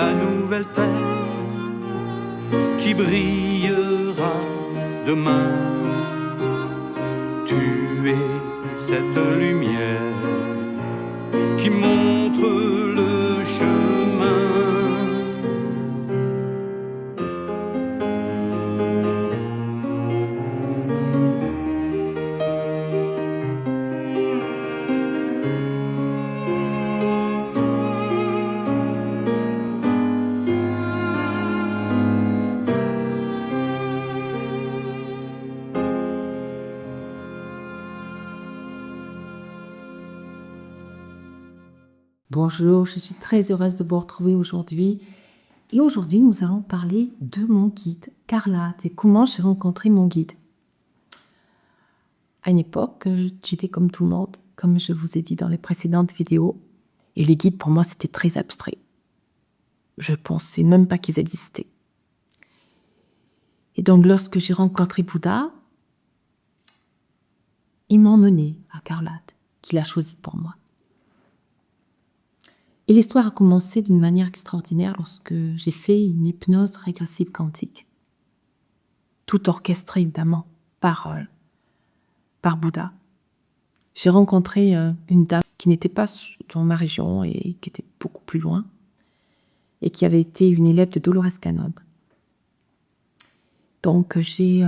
la nouvelle terre qui brillera demain. Tu es cette lumière qui montre le chemin. Bonjour, je suis très heureuse de vous retrouver aujourd'hui. Et aujourd'hui, nous allons parler de mon guide, Carlade, et comment j'ai rencontré mon guide. À une époque, j'étais comme tout le monde, comme je vous ai dit dans les précédentes vidéos. Et les guides, pour moi, c'était très abstrait. Je pensais même pas qu'ils existaient. Et donc, lorsque j'ai rencontré Bouddha, il m'a emmené à Carlade, qu'il a choisi pour moi. Et l'histoire a commencé d'une manière extraordinaire lorsque j'ai fait une hypnose régressive quantique. Tout orchestré, évidemment, par Bouddha. J'ai rencontré une dame qui n'était pas dans ma région et qui était beaucoup plus loin et qui avait été une élève de Dolores Cannon. Donc j'ai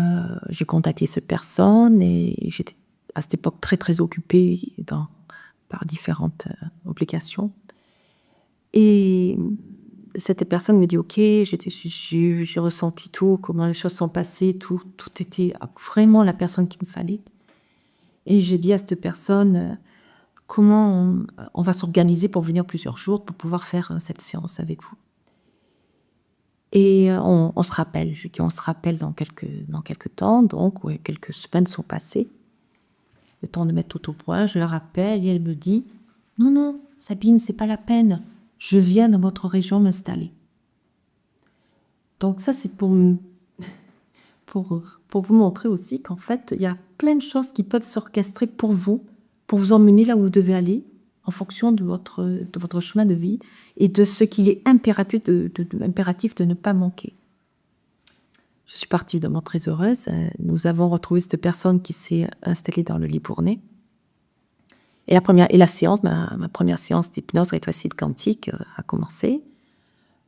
contacté cette personne et j'étais à cette époque très très occupée par différentes obligations. Et cette personne me dit ok, j'ai ressenti tout, comment les choses sont passées, tout était vraiment la personne qu'il me fallait. Et j'ai dit à cette personne comment on va s'organiser pour venir plusieurs jours pour pouvoir faire cette séance avec vous. Et on se rappelle, je dis on se rappelle dans quelques temps, donc ouais, quelques semaines sont passées. Le temps de mettre tout au point, je la rappelle et elle me dit non Sabine, c'est pas la peine. Je viens dans votre région m'installer. Donc ça, c'est pour vous montrer aussi qu'en fait, il y a plein de choses qui peuvent s'orchestrer pour vous emmener là où vous devez aller, en fonction de votre chemin de vie et de ce qu'il est impératif de ne pas manquer. Je suis partie vraiment très heureuse. Nous avons retrouvé cette personne qui s'est installée dans le Libournais. Et la séance, ma première séance d'hypnose régressive quantique a commencé.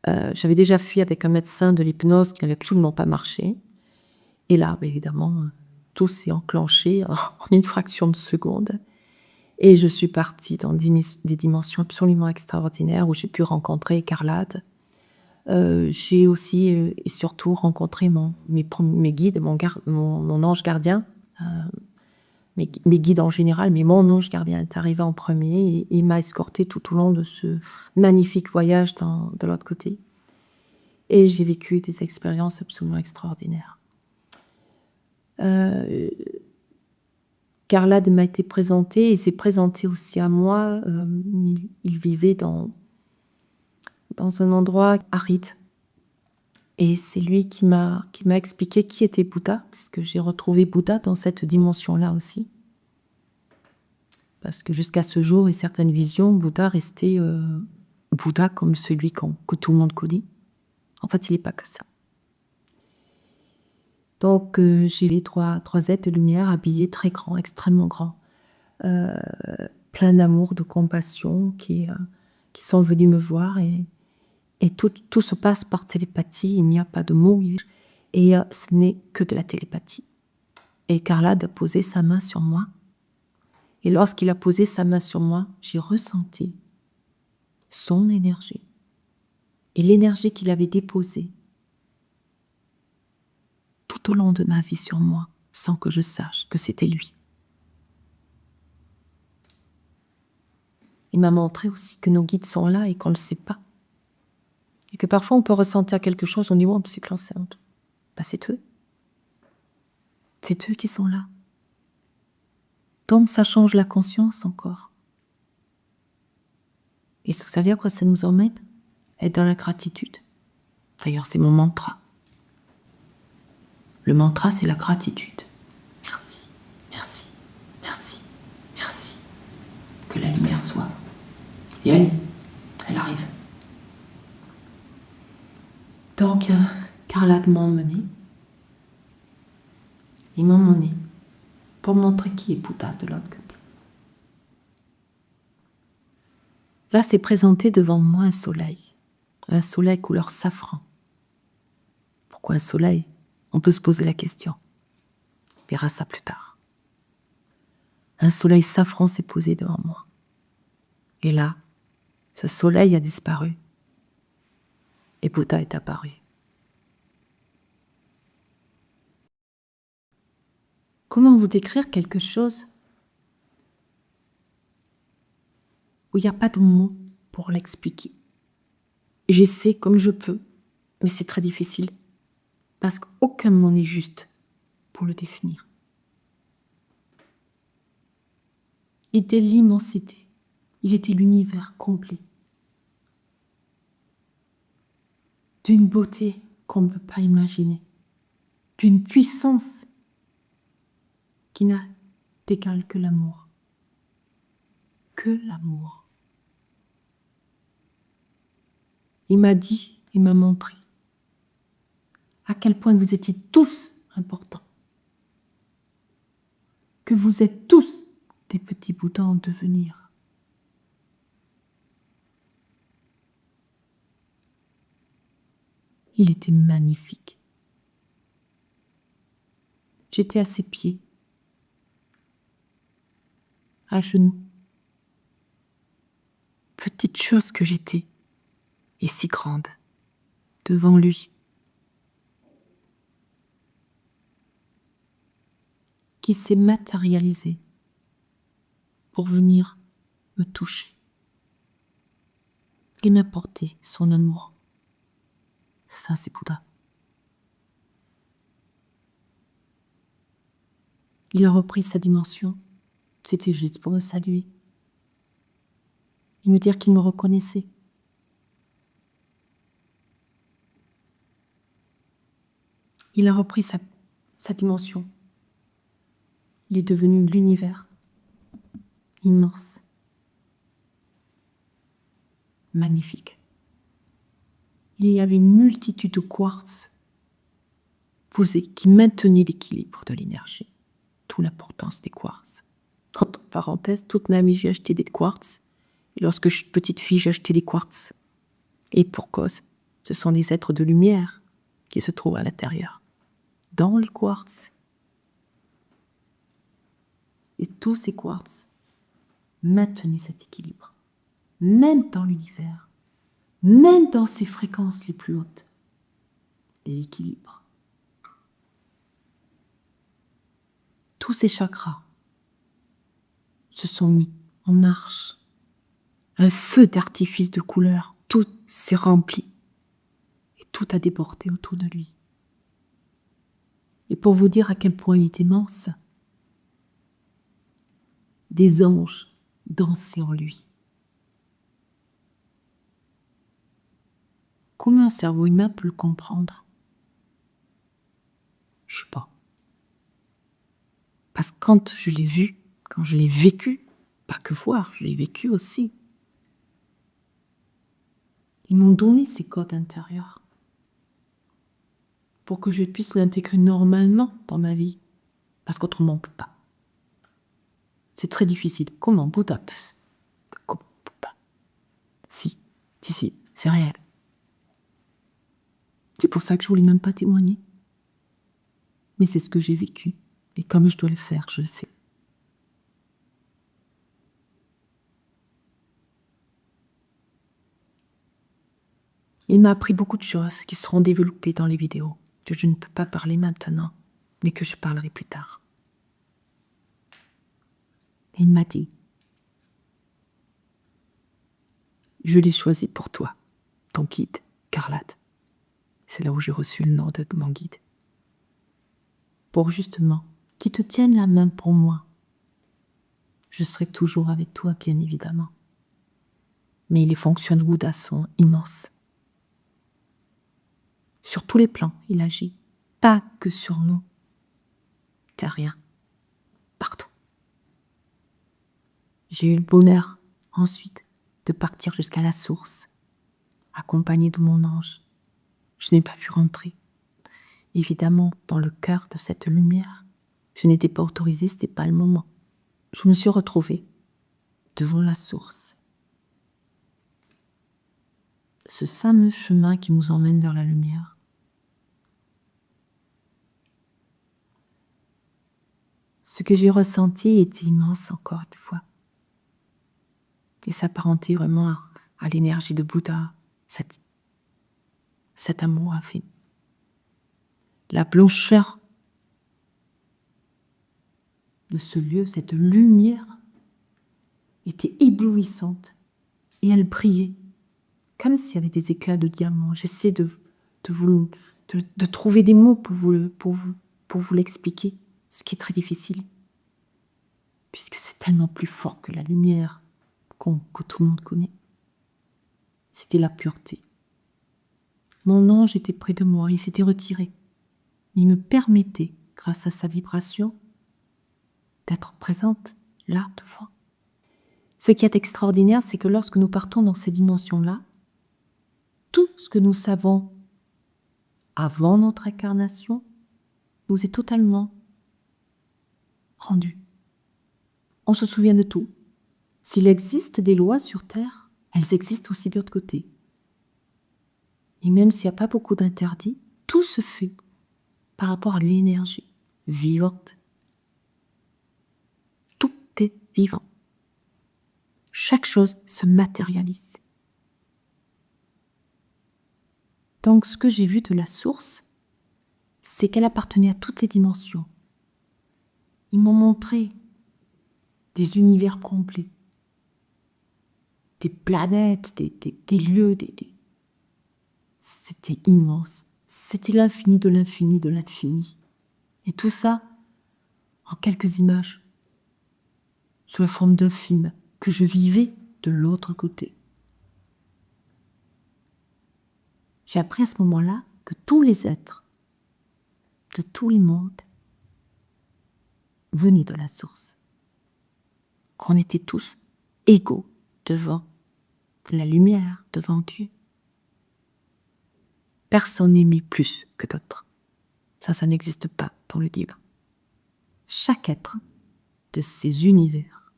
J'avais déjà fait avec un médecin de l'hypnose qui n'avait absolument pas marché. Et là, évidemment, tout s'est enclenché en une fraction de seconde. Et je suis partie dans des dimensions absolument extraordinaires où j'ai pu rencontrer Carlade. J'ai aussi et surtout rencontré mes guides, mon ange gardien. Mes guides en général, mais mon ange gardien est arrivé en premier et il m'a escorté tout au long de ce magnifique voyage de l'autre côté. Et j'ai vécu des expériences absolument extraordinaires. Carlade m'a été présenté et s'est présenté aussi à moi. Il vivait dans un endroit aride. Et c'est lui qui m'a expliqué qui était Bouddha, parce que j'ai retrouvé Bouddha dans cette dimension-là aussi. Parce que jusqu'à ce jour et certaines visions, Bouddha restait Bouddha comme celui que tout le monde connaît. En fait, il n'est pas que ça. Donc, j'ai vu trois êtres de lumière habillés très grands, extrêmement grands, plein d'amour, de compassion, qui sont venus me voir et tout se passe par télépathie, il n'y a pas de mots, et ce n'est que de la télépathie. Et Carlade a posé sa main sur moi, et lorsqu'il a posé sa main sur moi, j'ai ressenti son énergie, et l'énergie qu'il avait déposée tout au long de ma vie sur moi, sans que je sache que c'était lui. Il m'a montré aussi que nos guides sont là et qu'on ne le sait pas. Et que parfois on peut ressentir quelque chose, on dit « oh, c'est enceinte ». C'est eux. C'est eux qui sont là. Donc ça change la conscience encore. Et vous savez à quoi ça nous emmène? Être dans la gratitude. D'ailleurs, c'est mon mantra. Le mantra, c'est la gratitude. Merci, merci, merci, merci. Que la lumière soit. Et elle arrive. Donc, Carla m'a emmené. Ils m'ont emmené pour montrer qui est Bouddha de l'autre côté. Là, s'est présenté devant moi un soleil couleur safran. Pourquoi un soleil? On peut se poser la question. On verra ça plus tard. Un soleil safran s'est posé devant moi. Et là, ce soleil a disparu. Et Bouddha est apparu. Comment vous décrire quelque chose où il n'y a pas de mots pour l'expliquer? J'essaie comme je peux, mais c'est très difficile, parce qu'aucun mot n'est juste pour le définir. Il était l'immensité, il était l'univers complet, d'une beauté qu'on ne peut pas imaginer, d'une puissance qui n'a d'égal que l'amour. Que l'amour. Il m'a dit, il m'a montré à quel point vous étiez tous importants. Que vous êtes tous des petits Bouddhas en devenir. Il était magnifique. J'étais à ses pieds, à genoux. Petite chose que j'étais, et si grande, devant lui. Qui s'est matérialisé pour venir me toucher et m'apporter son amour. Ça, c'est Bouddha. Il a repris sa dimension. C'était juste pour me saluer et me dire qu'il me reconnaissait. Il a repris sa dimension. Il est devenu l'univers immense, magnifique. Il y avait une multitude de quartz posés qui maintenaient l'équilibre de l'énergie. D'où l'importance des quartz. Entre parenthèses, toute ma vie, j'ai acheté des quartz. Et lorsque je suis petite fille, j'ai acheté des quartz. Et pour cause, ce sont des êtres de lumière qui se trouvent à l'intérieur, dans les quartz. Et tous ces quartz maintenaient cet équilibre, même dans l'univers, même dans ses fréquences les plus hautes. L'équilibre. Tous ces chakras se sont mis en marche. Un feu d'artifice de couleurs, tout s'est rempli. Et tout a débordé autour de lui. Et pour vous dire à quel point il est immense, des anges dansaient en lui. Comment un cerveau humain peut le comprendre? Je sais pas. Parce que quand je l'ai vu, quand je l'ai vécu, pas que voir, je l'ai vécu aussi. Ils m'ont donné ces codes intérieurs pour que je puisse l'intégrer normalement dans ma vie. Parce qu'autrement, on ne peut pas. C'est très difficile. Comment Bouddha peut? Comment pas? Si, c'est réel. C'est pour ça que je voulais même pas témoigner. Mais c'est ce que j'ai vécu. Et comme je dois le faire, je le fais. Il m'a appris beaucoup de choses qui seront développées dans les vidéos, que je ne peux pas parler maintenant, mais que je parlerai plus tard. Et il m'a dit, je l'ai choisi pour toi, ton guide, Carla. C'est là où j'ai reçu le nom de mon guide. Pour justement qu'il te tienne la main pour moi. Je serai toujours avec toi, bien évidemment. Mais les fonctions de Bouddha sont immenses. Sur tous les plans, il agit. Pas que sur nous. T'as rien. Partout. J'ai eu le bonheur, ensuite, de partir jusqu'à la source, accompagnée de mon ange. Je n'ai pas vu rentrer. Évidemment, dans le cœur de cette lumière, je n'étais pas autorisée, ce n'était pas le moment. Je me suis retrouvée devant la source. Ce fameux chemin qui nous emmène vers la lumière. Ce que j'ai ressenti était immense encore une fois. Et s'apparentait vraiment à l'énergie de Bouddha, cet amour infini. La blancheur de ce lieu, cette lumière, était éblouissante et elle brillait comme s'il y avait des éclats de diamants. J'essaie de trouver des mots pour vous l'expliquer, ce qui est très difficile, puisque c'est tellement plus fort que la lumière que tout le monde connaît. C'était la pureté. Mon ange était près de moi, il s'était retiré. Il me permettait, grâce à sa vibration, d'être présente là, devant. Ce qui est extraordinaire, c'est que lorsque nous partons dans ces dimensions-là, tout ce que nous savons avant notre incarnation nous est totalement rendu. On se souvient de tout. S'il existe des lois sur Terre, elles existent aussi de l'autre côté. Et même s'il n'y a pas beaucoup d'interdits, tout se fait par rapport à l'énergie vivante. Tout est vivant. Chaque chose se matérialise. Donc, ce que j'ai vu de la source, c'est qu'elle appartenait à toutes les dimensions. Ils m'ont montré des univers complets, des planètes, des lieux, C'était immense. C'était l'infini de l'infini de l'infini. Et tout ça en quelques images, sous la forme d'un film que je vivais de l'autre côté. J'ai appris à ce moment-là que tous les êtres de tous les mondes venaient de la source. Qu'on était tous égaux devant la lumière, devant Dieu. Personne n'aimait plus que d'autres. Ça n'existe pas dans le divin. Chaque être de ces univers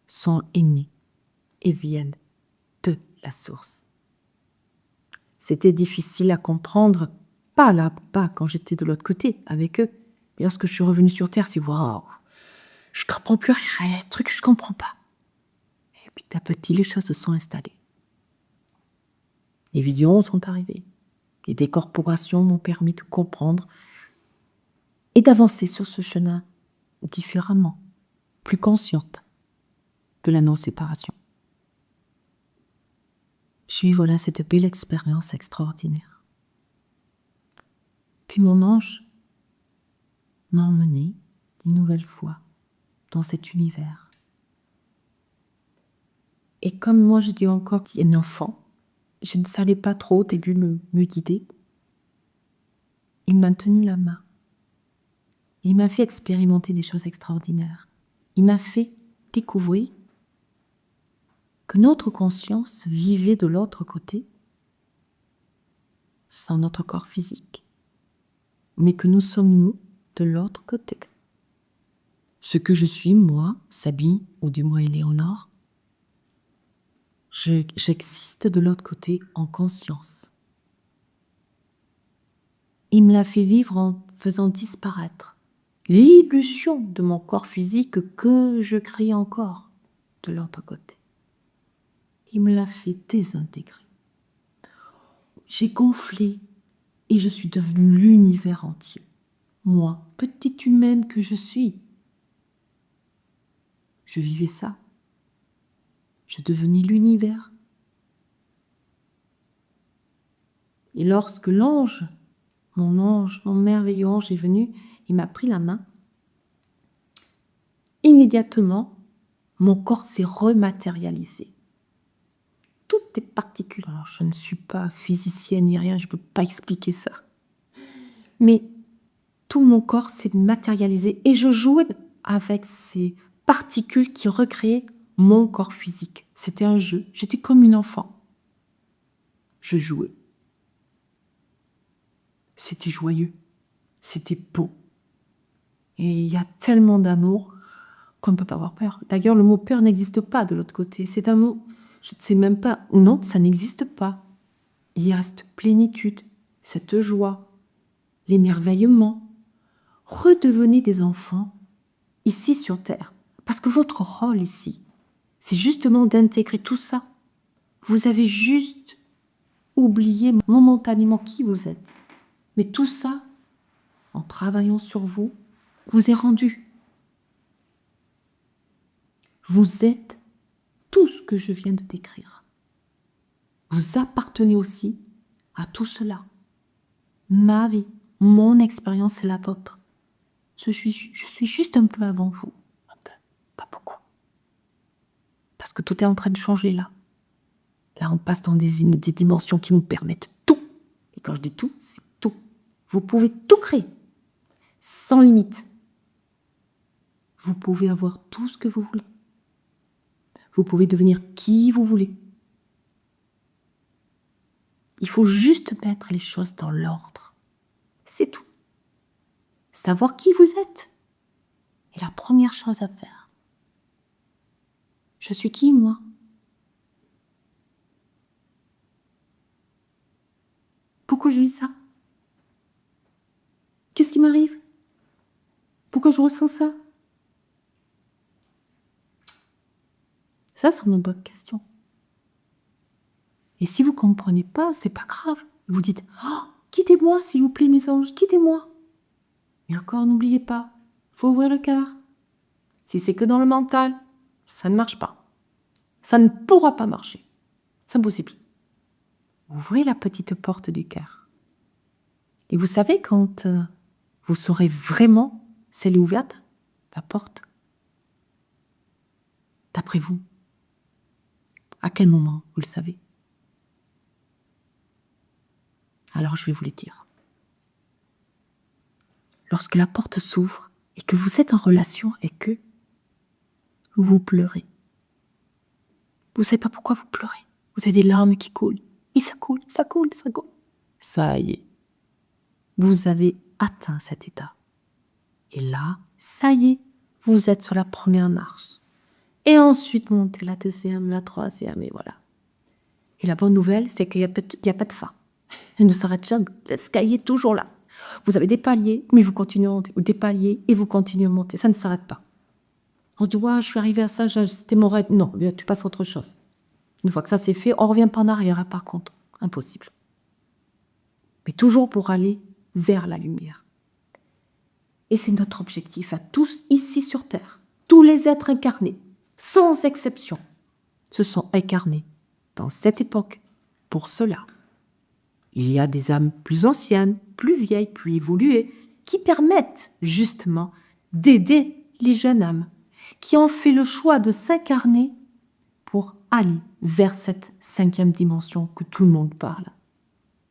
sont aimés et viennent de la source. C'était difficile à comprendre, pas là-bas quand j'étais de l'autre côté avec eux, mais lorsque je suis revenue sur Terre, c'est waouh, je comprends plus rien, il y a des trucs que je comprends pas. Et petit à petit, les choses se sont installées. Les visions sont arrivées. Les décorporations m'ont permis de comprendre et d'avancer sur ce chemin différemment, plus consciente de la non-séparation. J'ai eu voilà cette belle expérience extraordinaire. Puis mon ange m'a emmenée une nouvelle fois dans cet univers. Et comme moi j'étais encore un enfant, je ne savais pas trop au début me guider. Il m'a tenu la main. Il m'a fait expérimenter des choses extraordinaires. Il m'a fait découvrir que notre conscience vivait de l'autre côté, sans notre corps physique, mais que nous sommes nous de l'autre côté. Ce que je suis, moi, Sabine, ou du moins Éléonore, j'existe de l'autre côté en conscience. Il me l'a fait vivre en faisant disparaître l'illusion de mon corps physique que je crée encore de l'autre côté. Il me l'a fait désintégrer. J'ai gonflé et je suis devenue l'univers entier. Moi, petite humaine que je suis, je vivais ça. Je devenais l'univers. Et lorsque l'ange, mon merveilleux ange est venu, il m'a pris la main. Immédiatement, mon corps s'est rematérialisé. Toutes les particules, alors je ne suis pas physicienne ni rien, je ne peux pas expliquer ça. Mais tout mon corps s'est matérialisé et je jouais avec ces particules qui recréaient mon corps physique. C'était un jeu, j'étais comme une enfant. je jouais. C'était joyeux, c'était beau. Et il y a tellement d'amour qu'on ne peut pas avoir peur. D'ailleurs, le mot peur n'existe pas de l'autre côté. C'est un mot, je ne sais même pas, non, ça n'existe pas. Il y a cette plénitude, cette joie, l'émerveillement. Redevenez des enfants ici sur Terre. Parce que votre rôle ici, c'est justement d'intégrer tout ça. Vous avez juste oublié momentanément qui vous êtes. Mais tout ça, en travaillant sur vous, vous est rendu. Vous êtes tout ce que je viens de décrire. Vous appartenez aussi à tout cela. Ma vie, mon expérience est la vôtre. Je suis juste un peu avant vous. Un peu, pas beaucoup. Parce que tout est en train de changer là. Là, on passe dans des dimensions qui nous permettent tout. Et quand je dis tout, c'est tout. Vous pouvez tout créer, sans limite. Vous pouvez avoir tout ce que vous voulez. Vous pouvez devenir qui vous voulez. Il faut juste mettre les choses dans l'ordre. C'est tout. Savoir qui vous êtes est la première chose à faire. Je suis qui, moi ? Pourquoi je vis ça ? Qu'est-ce qui m'arrive ? Pourquoi je ressens ça ? Ça sont nos bonnes questions. Et si vous ne comprenez pas, c'est pas grave. Vous dites « Oh, quittez-moi, s'il vous plaît, mes anges, quittez-moi !» Et encore, n'oubliez pas, il faut ouvrir le cœur. Si c'est que dans le mental, ça ne marche pas. Ça ne pourra pas marcher. C'est impossible. Ouvrez la petite porte du cœur. Et vous savez, quand vous saurez vraiment si elle est ouverte, la porte, d'après vous, à quel moment vous le savez ? Alors je vais vous le dire. Lorsque la porte s'ouvre et que vous êtes en relation et que vous pleurez. Vous ne savez pas pourquoi vous pleurez. Vous avez des larmes qui coulent. Et ça coule, ça coule, ça coule. Ça y est. Vous avez atteint cet état. Et là, ça y est, vous êtes sur la première marche. Et ensuite, montez la deuxième, la troisième, et voilà. Et la bonne nouvelle, c'est qu'il n'y a pas de fin. Elle ne s'arrête jamais. Le sky est toujours là. Vous avez des paliers, mais vous continuez à monter. Ou des paliers, et vous continuez à monter. Ça ne s'arrête pas. On se dit, ouais, je suis arrivé à ça, c'était mon rêve. Non, tu passes à autre chose. Une fois que ça c'est fait, on ne revient pas en arrière, par contre. Impossible. Mais toujours pour aller vers la lumière. Et c'est notre objectif à tous ici sur Terre. Tous les êtres incarnés, sans exception, se sont incarnés dans cette époque pour cela. Il y a des âmes plus anciennes, plus vieilles, plus évoluées, qui permettent justement d'aider les jeunes âmes, qui ont fait le choix de s'incarner pour aller vers cette 5e dimension que tout le monde parle.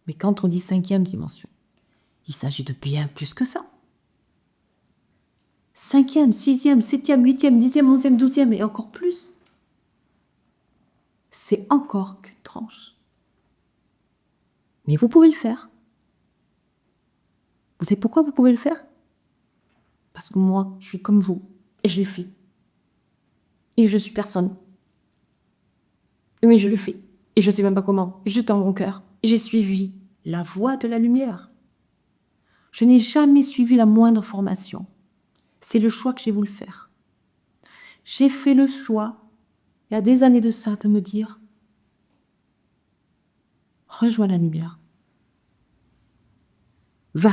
Mais quand on dit 5e dimension, il s'agit de bien plus que ça. 5e, 6e, 7e, 8e, 10e, 11e, 12e et encore plus. C'est encore qu'une tranche. Mais vous pouvez le faire. Vous savez pourquoi vous pouvez le faire ? Parce que moi, je suis comme vous et je l'ai fait. Et je suis personne. Mais je le fais. Et je ne sais même pas comment. Juste dans mon cœur. J'ai suivi la voie de la lumière. Je n'ai jamais suivi la moindre formation. C'est le choix que j'ai voulu faire. J'ai fait le choix, il y a des années de ça, de me dire « Rejoins la lumière. Va. »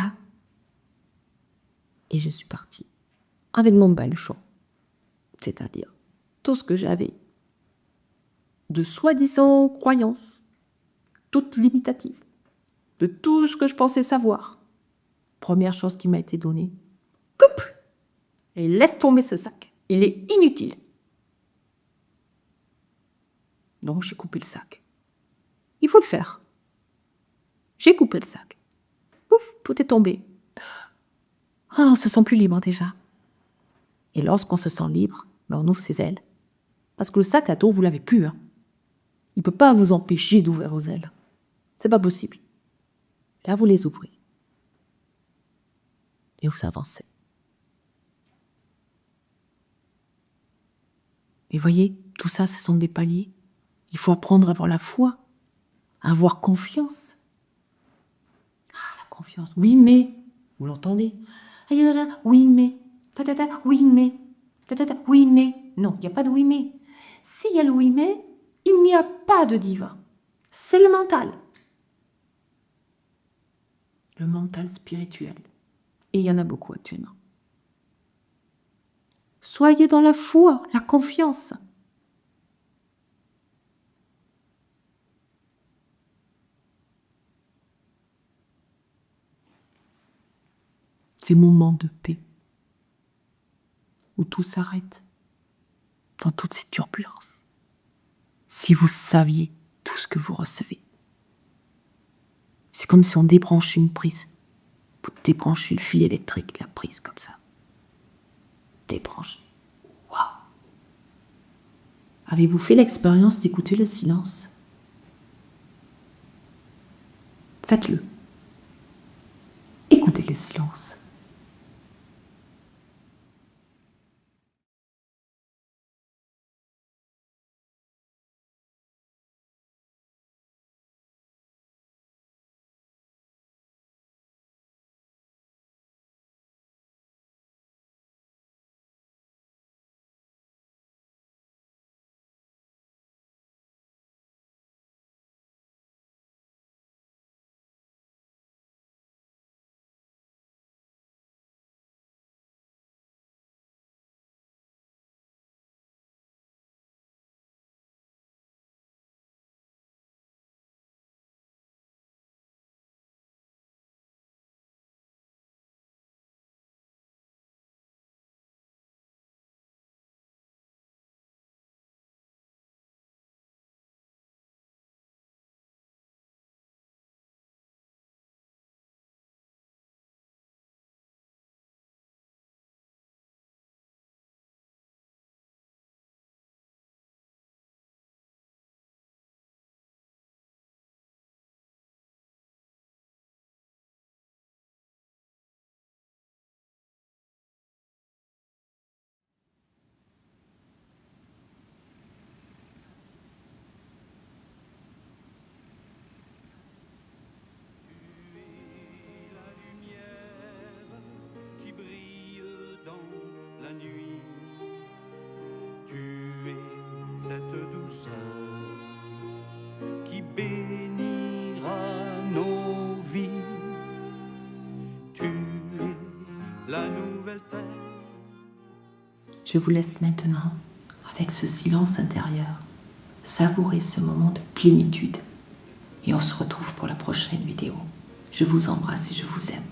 Et je suis partie avec mon baluchon. C'est-à-dire tout ce que j'avais de soi-disant croyances, toutes limitatives, de tout ce que je pensais savoir. Première chose qui m'a été donnée, coupe et laisse tomber ce sac. Il est inutile. Donc j'ai coupé le sac. Il faut le faire. J'ai coupé le sac. Pouf, tout est tombé. Ah, on se sent plus libre déjà. Et lorsqu'on se sent libre, on ouvre ses ailes. Parce que le sac à dos, vous l'avez plus. Il ne peut pas vous empêcher d'ouvrir vos ailes. C'est pas possible. Là, vous les ouvrez. Et vous avancez. Et voyez, tout ça, ce sont des paliers. Il faut apprendre à avoir la foi, à avoir confiance. Ah, la confiance. Oui, mais. Vous l'entendez? Oui, mais. Oui, mais. Oui, mais. Non, il n'y a pas de oui, mais. S'il y a le oui, mais, il n'y a pas de divin. C'est le mental. Le mental spirituel. Et il y en a beaucoup actuellement. Soyez dans la foi, la confiance. Ces moments de paix où tout s'arrête dans toutes ces turbulences. Si vous saviez tout ce que vous recevez, c'est comme si on débranchait une prise. Vous débranchez le fil électrique, la prise comme ça. Débranchez. Waouh! Avez-vous fait l'expérience d'écouter le silence? Faites-le. Écoutez le silence. Cette douceur qui bénira nos vies. Tu es la nouvelle terre. Je vous laisse maintenant avec ce silence intérieur. Savourez ce moment de plénitude. Et on se retrouve pour la prochaine vidéo. Je vous embrasse et je vous aime.